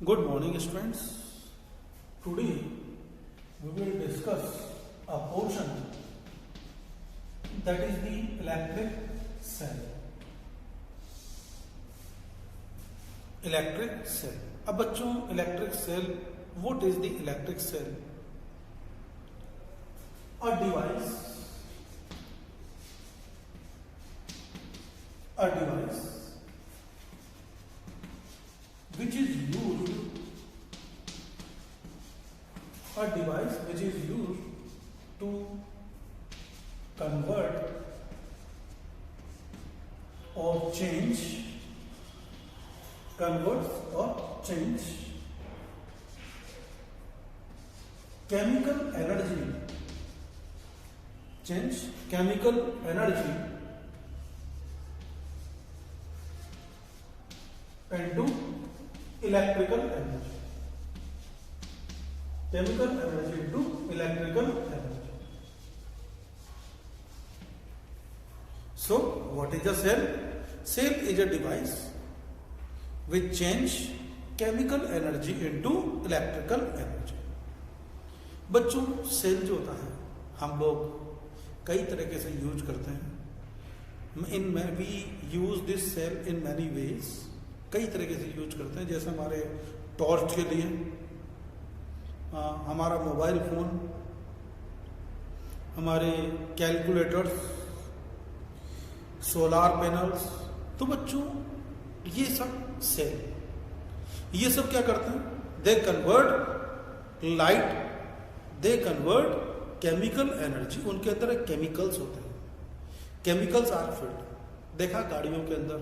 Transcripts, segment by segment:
Good morning, students. Today we will discuss a portion that is the electric cell. Electric cell. अब बच्चों electric cell, what is the electric cell? A device which is used to convert or change chemical energy into electrical energy. So, what is a cell? Cell is a device which change chemical energy into electrical energy. बच्चों, cell जो होता है हम लोग कई तरीके से use करते हैं. We use this cell in many ways. कई तरीके से यूज करते हैं, जैसे हमारे टॉर्च के लिए, हमारा मोबाइल फोन, हमारे कैलकुलेटर्स, सोलार पैनल्स. तो बच्चों ये सब सेल, ये सब क्या करते हैं? They convert light, they convert chemical energy. उनके अंदर केमिकल्स होते हैं. Chemicals are filled. देखा गाड़ियों के अंदर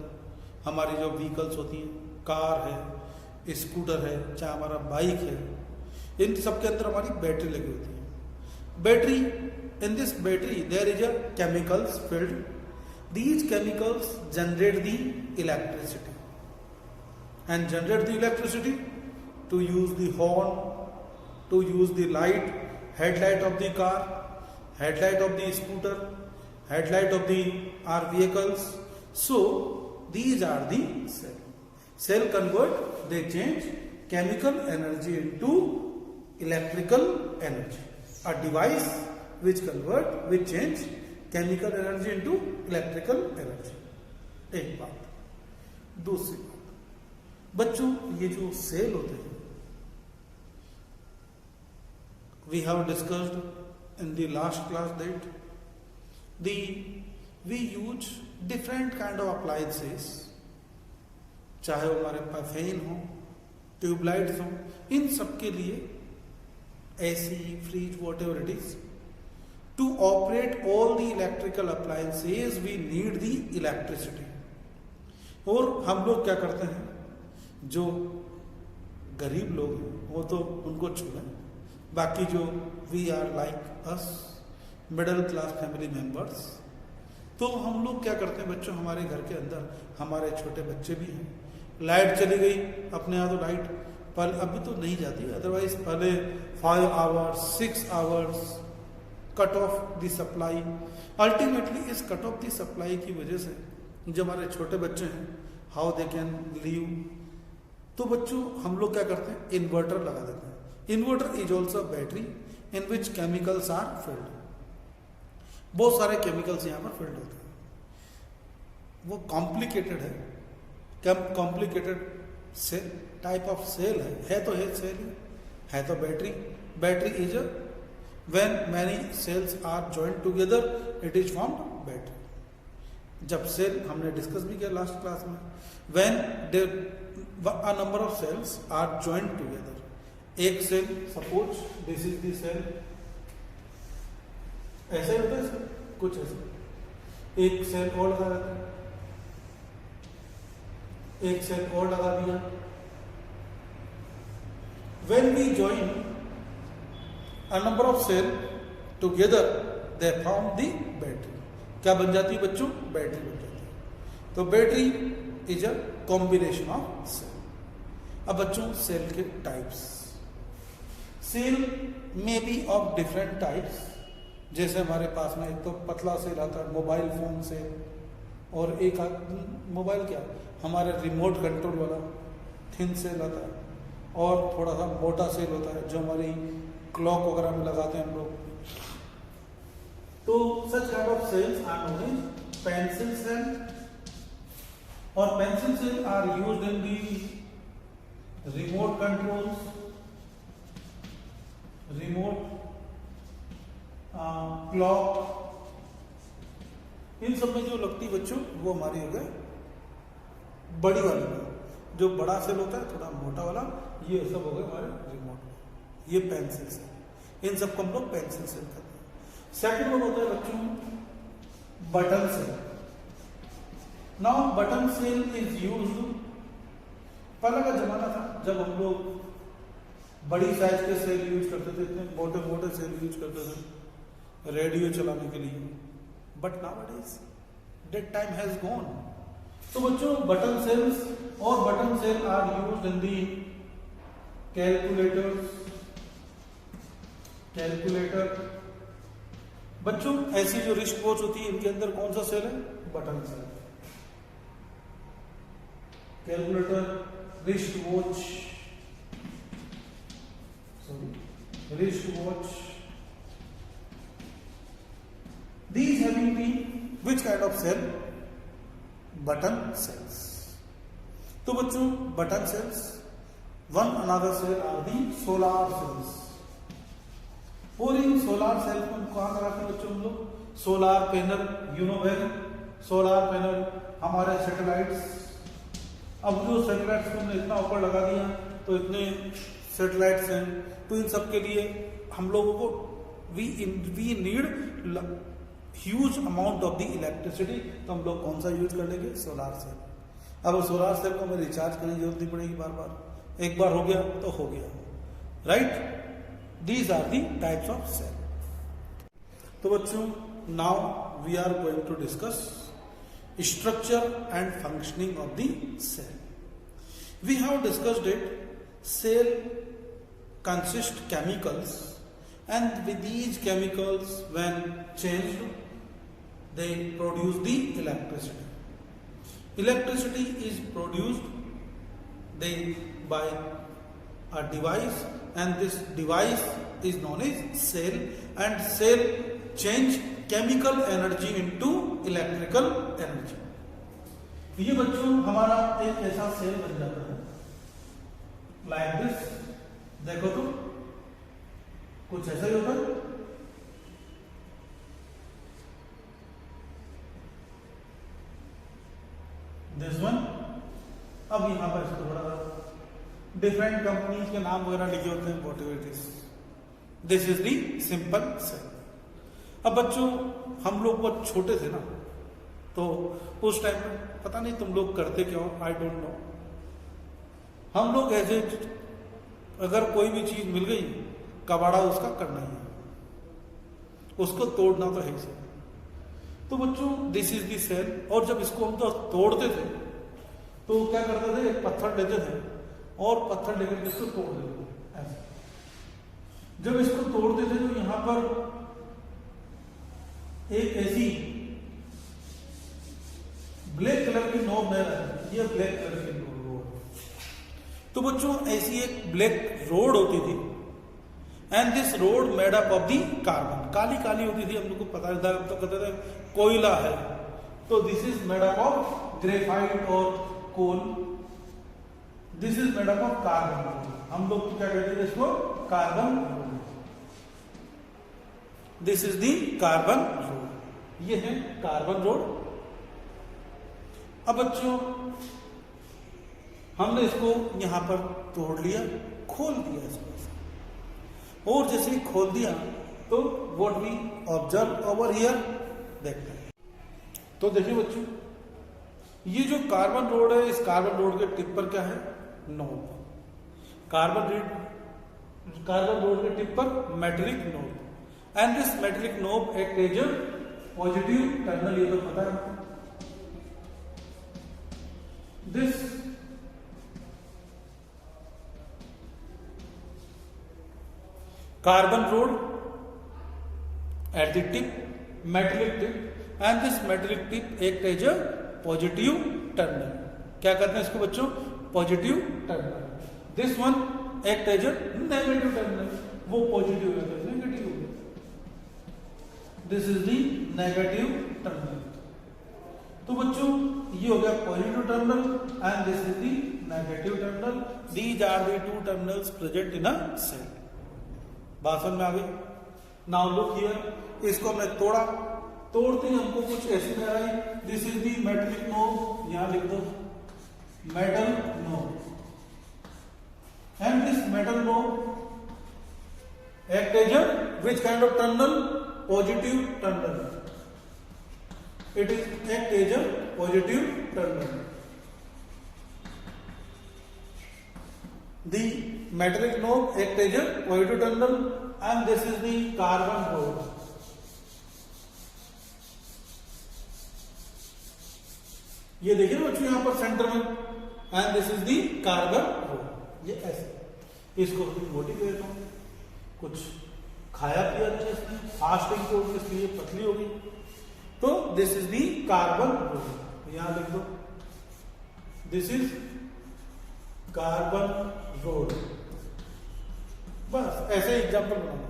हमारी जो व्हीकल्स होती हैं, कार है, स्कूटर है, चाहे हमारा बाइक है, इन सब के अंदर हमारी बैटरी लगी होती है. Battery, in this battery there is a chemicals filled. These chemicals generate the electricity and generate the electricity to use the horn, to use the light, headlight of the car, headlight of the scooter, headlight of the our vehicles. So these are the cell. Cell convert, they change chemical energy into electrical energy. A device which change chemical energy into electrical energy. एक बात. दूसरी बात, बच्चों ये जो cell होते हैं, we have discussed in the last class that we use different kind of appliances, चाहे वो हमारे पास फैन हो, ट्यूबलाइट्स हो, इन सब के लिए AC, fridge, whatever it is, to operate all the electrical appliances we need the electricity. और हम लोग क्या करते हैं, जो गरीब लोग हैं वो तो उनको छोड़ें, बाकी जो we are like us middle class family members, तो हम लोग क्या करते हैं बच्चों, हमारे घर के अंदर हमारे छोटे बच्चे भी हैं. लाइट चली गई, अपने यहाँ तो लाइट पहले, अभी तो नहीं जाती, अदरवाइज पहले 5 hours 6 hours cut off the supply. Ultimately इस कट ऑफ द सप्लाई की वजह से जो हमारे छोटे बच्चे हैं, हाउ दे कैन लीव. तो बच्चों हम लोग क्या करते हैं, इन्वर्टर लगा देते हैं. Inverter is also a battery in which chemicals are filled. बहुत सारे केमिकल्स यहाँ पर फिल्ड होते हैं. वो कॉम्प्लिकेटेड है, complicated cell type of cell है तो है सेल है तो battery. Battery is a when many cells are joined together it is formed battery. जब सेल हमने डिस्कस भी किया लास्ट क्लास में, when a number of cells are joined together. एक cell, suppose this is the cell, ऐसे होता है sir, कुछ ऐसे. एक सेल और लगा देते हैं, एक सेल और लगा दिया. When we join a number of cell together they form the battery. क्या बन जाती है बच्चों? बैटरी बन जाती है. तो battery is a combination of cell. अब बच्चों सेल के टाइप्स, सेल में बी ऑफ डिफरेंट टाइप्स. जैसे हमारे पास में एक तो पतला सेल आता है, मोबाइल फोन सेल, और एक मोबाइल क्या हमारे रिमोट कंट्रोल वाला थिन सेल आता है, और थोड़ा सा मोटा सेल होता है जो हमारी क्लॉक वगैरह में लगाते हैं हम लोग। तो such kind of cells are known as pencil cell, और pencil cell are used in the remote controls, remote clock, इन सब में जो लगती बच्चों वो हमारी हो गए बड़ी वाली। जो बड़ा सेल होता है थोड़ा मोटा वाला, ये सब हो गए हमारे रिमोट, ये पेंसिल सेल, इन सबको हम लोग पेंसिल सेल कहते हैं। सेकंड वन होता है बच्चों button cell. Now button cell is used, पहले का जमाना था जब हम लोग बड़ी साइज के सेल यूज करते थे, इतने मोटे मोटे सेल यूज करते थे रेडियो चलाने के लिए, but nowadays that time has gone. तो बच्चों बटन सेल्स और button cell are used in the calculators, calculator. बच्चों ऐसी जो रिस्ट वॉच होती है इनके अंदर कौन सा सेल है? Button cell. Calculator, wrist watch, sorry wrist watch, these having been which kind of cell? Button cells. तो बच्चों button cells, one another cell are the solar cells. और इन सोलार सेल को कहाँ लगाते हैं बच्चों हम लोग? Solar panel, you know well, solar panel हमारे सैटेलाइट्स। अब जो सैटेलाइट्स को हमने इतना ऊपर लगा दिया तो इतने सैटेलाइट्स हैं, तो इन सब के लिए हम लोगों को we need huge amount of the electricity, तो हम लोग कौन सा यूज कर लेंगे? Solar cell. अब सोलार सेल को हमें रिचार्ज करने की जरूरत नहीं पड़ेगी बार बार, एक बार हो गया तो हो गया, right. These are the types of cell. तो बच्चों now we are going to discuss structure and functioning of the cell. We have discussed it, cell consist chemicals, and with these chemicals when changed they produce the electricity. Electricity is produced by a device, and this device is known as cell, and cell change chemical energy into electrical energy. ये बच्चों हमारा एक ऐसा cell बन जाता है like this, देखो तो कुछ ऐसा ही होता है। दिस वन, अब यहां पर इसको थोड़ा डिफरेंट कंपनीज के नाम वगैरह लिखे होते हैं, whatever it is, this is the simple cell. अब बच्चों हम लोग बहुत छोटे थे ना, तो उस टाइम में पता नहीं तुम लोग करते क्या हो, आई डोंट नो। हम लोग ऐसे अगर कोई भी चीज मिल गई कबाड़ा उसका करना ही है, उसको तोड़ना तो है ही। तो बच्चों दिस इज दी सेल, और जब इसको हम तो तोड़ते थे तो क्या करते थे, एक पत्थर लेते थे और पत्थर लेकर इसको तोड़ देते थे ऐसे। जब इसको तोड़ते थे तो यहां पर एक ऐसी ब्लैक कलर की नॉब नहीं रहती, ये ब्लैक कलर की रोड। तो बच्चों ऐसी एक ब्लैक रोड होती थी, and this rod made up of the carbon, काली काली होती थी, हम लोग को पता था, तो कहते थे कोयला है, तो this is made up of graphite और coal, this is made up of carbon. हम लोग क्या कहते थे इसको? Carbon rod. This is the carbon rod, ये है कार्बन रोड। अब बच्चों हमने इसको यहां पर तोड़ लिया, खोल दिया इसको, और जैसे ही खोल दिया तो what we observe over here, देखते हैं। तो देखिए बच्चों, ये जो कार्बन रोड है, इस कार्बन रोड के टिप पर क्या है? नोब। कार्बन रोड के टिप पर metallic knob, and this metallic knob act as a positive terminal, ये तो पता है आपको। This carbon rod at the tip, metallic tip, and this metallic tip act as a positive terminal। क्या करते हैं इसको बच्चों? Positive terminal. This one act as a negative terminal, वो पॉजिटिव है तो नेगेटिव हो गया, this is the negative terminal. तो बच्चों ये हो गया positive terminal and this is the negative terminal, these are the two terminals present in a cell. बात समझ में आ गई? नाउ लुक हियर, इसको मैं तोड़ते ही हमको कुछ ऐसी नजर आई, this is the metallic knob, यहां लिख दो metal knob, and this metal knob act as a which kind of terminal? Positive terminal, it is act as a positive terminal. The metallic knob act as a positive terminal and this is the carbon rod. ये देखिए बच्चों यहां पर centre में, and this is the carbon rod. ये ऐसे इसको मोटी कर देता हूं, कुछ खाया पिया नहीं इसने, फास्टिंग को इसलिए पतली हो गई, तो this is the carbon road, यहां लिख दो दिस इज कार्बन रोड। बस ऐसे एग्जाम्पल बनाना,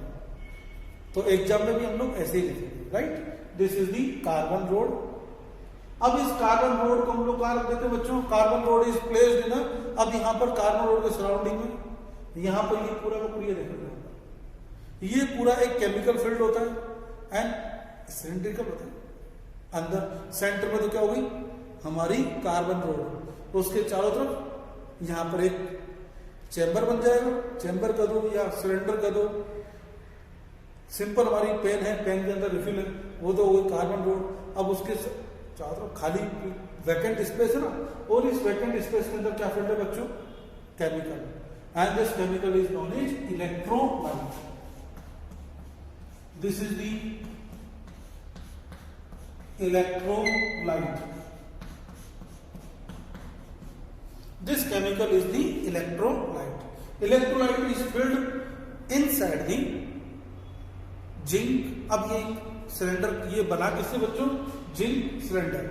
तो एग्जाम में भी हम लोग ऐसे ही लिखेंगे, right? This is the carbon road. अब इस कार्बन रोड को हम लोग कहां रख देते हैं बच्चों? Carbon road is placed in, अब यहां पर कार्बन रोड के सराउंडिंग में यहां पर ये पूरा का पूरा देखो, ये पूरा एक केमिकल फील्ड होता है एंड सिलेंड्रिकल होता है। अंदर सेंटर में तो क्या होगी हमारी कार्बन रोड, उसके चारों तरफ यहां पर एक चैम्बर बन जाएगा, चैम्बर कर दो या सिलेंडर कर दो, सिंपल हमारी पेन है, पेन के अंदर रिफिल है, वो तो वो कार्बन रोड। अब उसके चारों तरफ खाली वैकेंट स्पेस है ना, और इस वैकेंट स्पेस के अंदर क्या फील्ड है बच्चों? Chemical, and this chemical is known as electrolyte. This is the electrolyte, this chemical is the electrolyte. Electrolyte is filled inside the zinc। अब ये सिलेंडर ये बना किससे बच्चों? Zinc cylinder.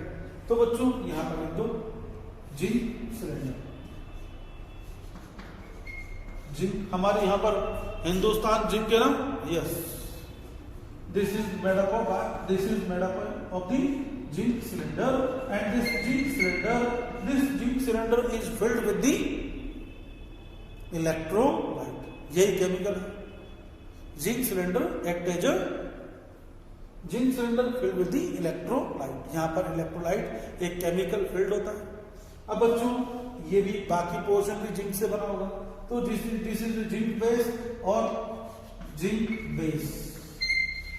तो बच्चों यहां पर लिख दो जिंक सिलेंडर। जिंक हमारे यहां पर हिंदुस्तान जिंक है ना, yes, this is made up of the zinc cylinder, and this zinc cylinder is filled with the electrolyte। यही केमिकल है, zinc cylinder act as a zinc cylinder filled with the electrolyte. यहां पर electrolyte एक chemical field होता है। अब बच्चों ये भी बाकी पोर्शन भी जिंक से बना होगा, तो दिस इज जिंक बेस और zinc base,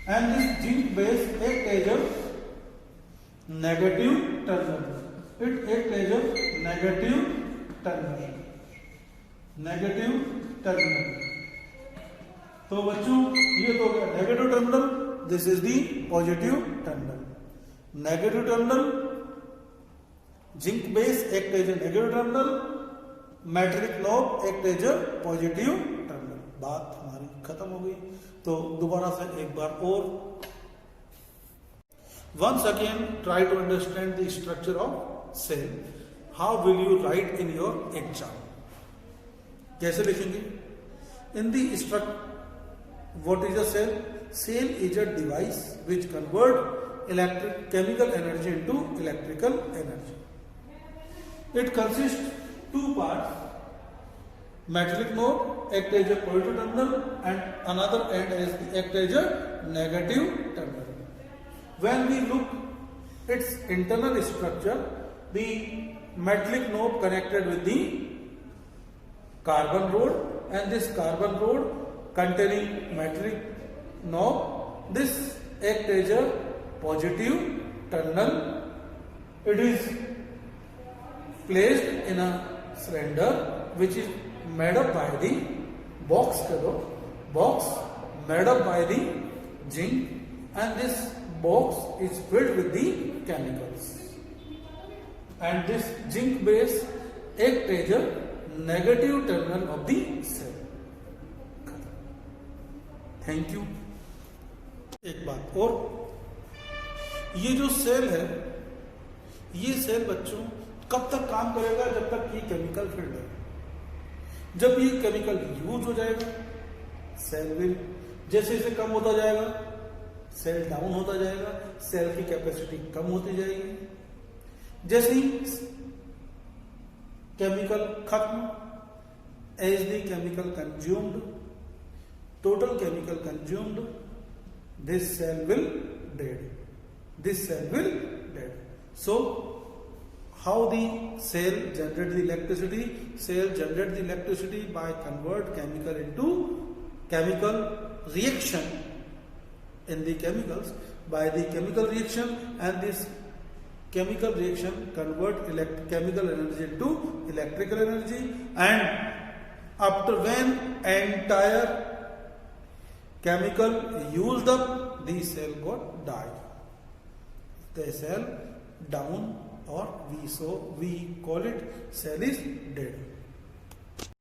and this zinc base act as a negative terminal, it act as a negative terminal. तो बच्चों ये तो गया negative terminal, this is the positive terminal. Negative terminal, zinc base act as a negative terminal, metallic knob act as a positive terminal. बात हमारी खत्म हो गई। तो दोबारा से एक बार और, once again try to understand the structure of cell. How will you write in your exam? कैसे लिखेंगे? In the structure, what is a cell? Cell is a device which convert chemical energy into electrical energy. It consists two parts. Metallic node act as a positive terminal and another end act as a negative terminal. When we look its internal structure, the metallic node connected with the carbon rod, and this carbon rod containing metallic node, this act as a positive terminal. It is placed in a cylinder which is made up by the box made up by the zinc, and this box is filled with the chemicals, and this zinc base act as a negative terminal of the cell. Thank you. एक बात और, ये जो cell है, ये cell बच्चों कब तक काम करेगा? जब तक ये केमिकल फील्ड है। जब ये केमिकल यूज हो जाएगा, सेल विल जैसे जैसे कम होता जाएगा, सेल डाउन होता जाएगा, सेल की कैपेसिटी कम होती जाएगी। जैसे ही केमिकल खत्म, as the chemical consumed, total chemical consumed, this cell will dead. This cell will dead. So, how the cell generate the electricity? Cell generate the electricity by convert chemical into chemical reaction in the chemicals, by the chemical reaction, and this chemical reaction convert chemical energy into electrical energy, and after when entire chemical used up, the cell got died. The cell down, or we call it cell is dead.